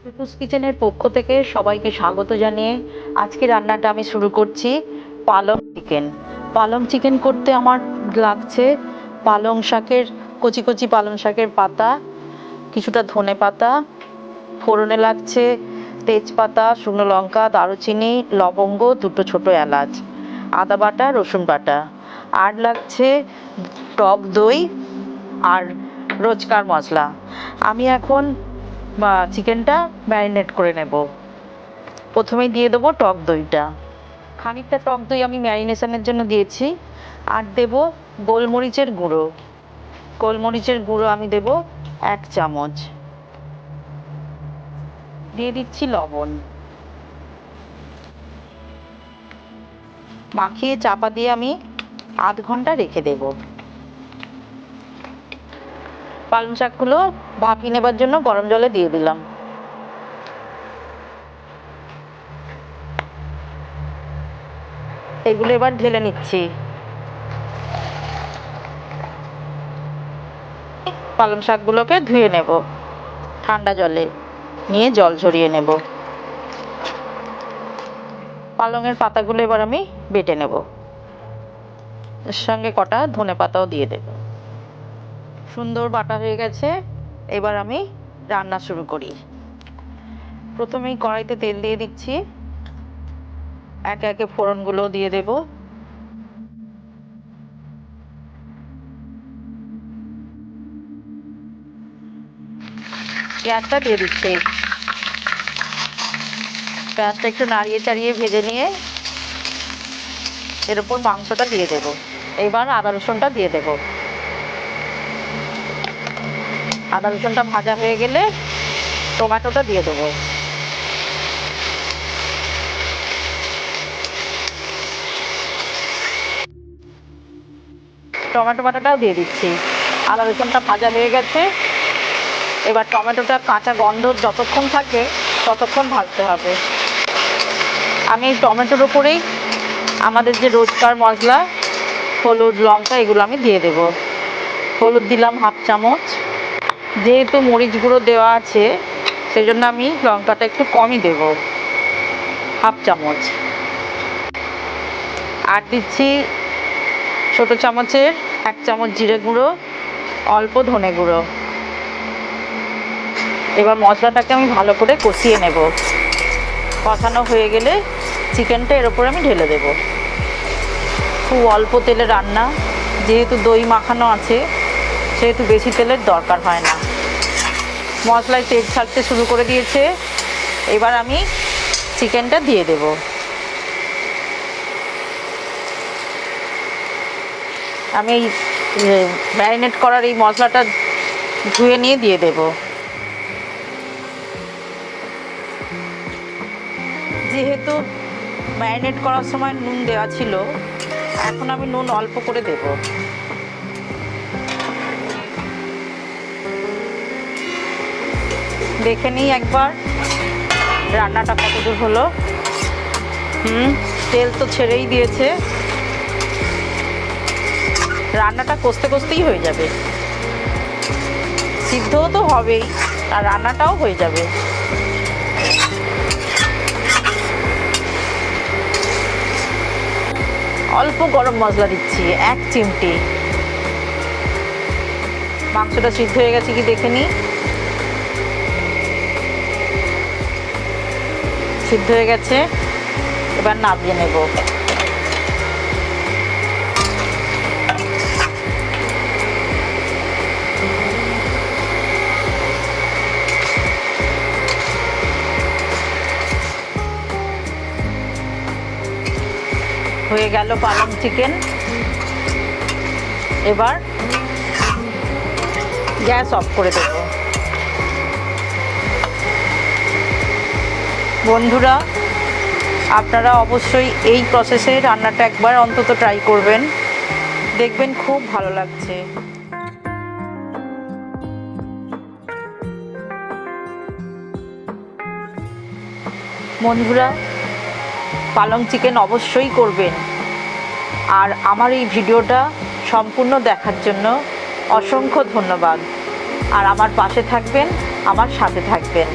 টুটুস কিচেনের পক্ষ থেকে সবাইকে স্বাগত জানিয়ে আজকে রান্নাটা আমি শুরু করছি পালং চিকেন। পালং চিকেন করতে আমার লাগছে পালং শাকের কচি কচি পালং শাকের পাতা, কিছুটা ধনে পাতা, ফোড়নে লাগছে তেজপাতা, শুকনো লঙ্কা, দারুচিনি, লবঙ্গ, দুটো ছোট এলাচ, আদা বাটা, রসুন বাটা, আর লাগছে টক দই আর রোজকার মশলা। আমি এখন চিকেনটা ম্যারিনেট করে নেব। প্রথমেই দিয়ে দেবো টক দইটা, খানিকটা টক দই আমি ম্যারিনেশনের জন্য দিয়েছি। আর দেব গোলমরিচের গুঁড়ো, গোলমরিচের গুঁড়ো আমি দেব 1 চামচ। দিয়ে দিচ্ছি লবণ, মাখিয়ে চাপা দিয়ে আমি আধ ঘন্টা রেখে দেব। পালং শাকগুলো ভাপিয়ে নেবার জন্য গরম জলে দিয়ে দিলাম। এগুলো এবার ঢেলে নিচ্ছি। পালং শাকগুলোকে ধুয়ে নেব ঠান্ডা জলে, নিয়ে জল ঝরিয়ে নেব। পালংয়ের পাতাগুলো এবার আমি বেটে নেব, এর সঙ্গে কটা ধনে পাতাও দিয়ে দেব। সুন্দর বাটা হয়ে গেছে, এবার আমি রান্না শুরু করি। প্রথমেই কড়াইতে তেল দিয়ে দিচ্ছি, একে একে ফোড়নগুলো দিয়ে দেব। পেঁয়াজটা দিয়ে দিচ্ছি, পেঁয়াজটা একটু নাড়িয়ে চাড়িয়ে ভেজে নিয়ে এর উপর মাংসটা দিয়ে দেব। এবার আদা রসুনটা দিয়ে দেব। আদা রসুনটা ভাজা হয়ে গেলে টমেটোটা দিয়ে দেবো। টমেটো বাটাটাও দিয়ে দিচ্ছি। আদা রসুনটা ভাজা হয়ে গেছে, এবার টমেটোটা কাঁচা গন্ধ যতক্ষণ থাকে ততক্ষণ ভাজতে হবে। আমি এই টমেটোর উপরেই আমাদের যে রোজকার মশলা, হলুদ, লঙ্কা, এগুলো আমি দিয়ে দেব। হলুদ দিলাম 1/2 চামচ, যেহেতু মরিচ গুঁড়ো দেওয়া আছে সেই জন্য আমি লঙ্কাটা একটু কমই দেব, 1/2 চামচ। আর দিচ্ছি ছোট চামচের 1 চামচ জিরে গুঁড়ো, অল্প ধনে গুঁড়ো। এবার মশলাটাকে আমি ভালো করে কষিয়ে নেব। কষানো হয়ে গেলে চিকেনটা এর উপরে আমি ঢেলে দেব। খুব অল্প তেলে রান্না, যেহেতু দই মাখানো আছে সেহেতু বেশি তেলের দরকার হয় না। মশলায় তেল ছাড়তে শুরু করে দিয়েছে, এবার আমি চিকেনটা দিয়ে দেব। আমি এই ম্যারিনেট করার এই মশলাটা ধুয়ে নিয়ে দিয়ে দেব। যেহেতু ম্যারিনেট করার সময় নুন দেওয়া ছিল, এখন আমি নুন অল্প করে দেব। দেখে নিই একবার রান্নাটা কতদূর হলো। তেল তো ছেড়েই দিয়েছে, রান্নাটা কষতে কষতেই হয়ে যাবে। সিদ্ধও তো হবেই আর রান্নাটাও হয়ে যাবে। অল্প গরম মশলা দিচ্ছি 1 চিমটি। মাংসটা সিদ্ধ হয়ে গেছে কি দেখে নিই। সিদ্ধ হয়ে গেছে, এবার নামিয়ে নেব। হয়ে গেল পালং চিকেন। এবার গ্যাস অফ করে দেব। বন্ধুরা, আপনারা অবশ্যই এই প্রসেসে রান্নাটা একবার অন্তত ট্রাই করবেন, দেখবেন খুব ভালো লাগছে। বন্ধুরা, পালং চিকেন অবশ্যই করবেন। আর আমার এই ভিডিওটা সম্পূর্ণ দেখার জন্য অসংখ্য ধন্যবাদ। আর আমার পাশে থাকবেন, আমার সাথে থাকবেন।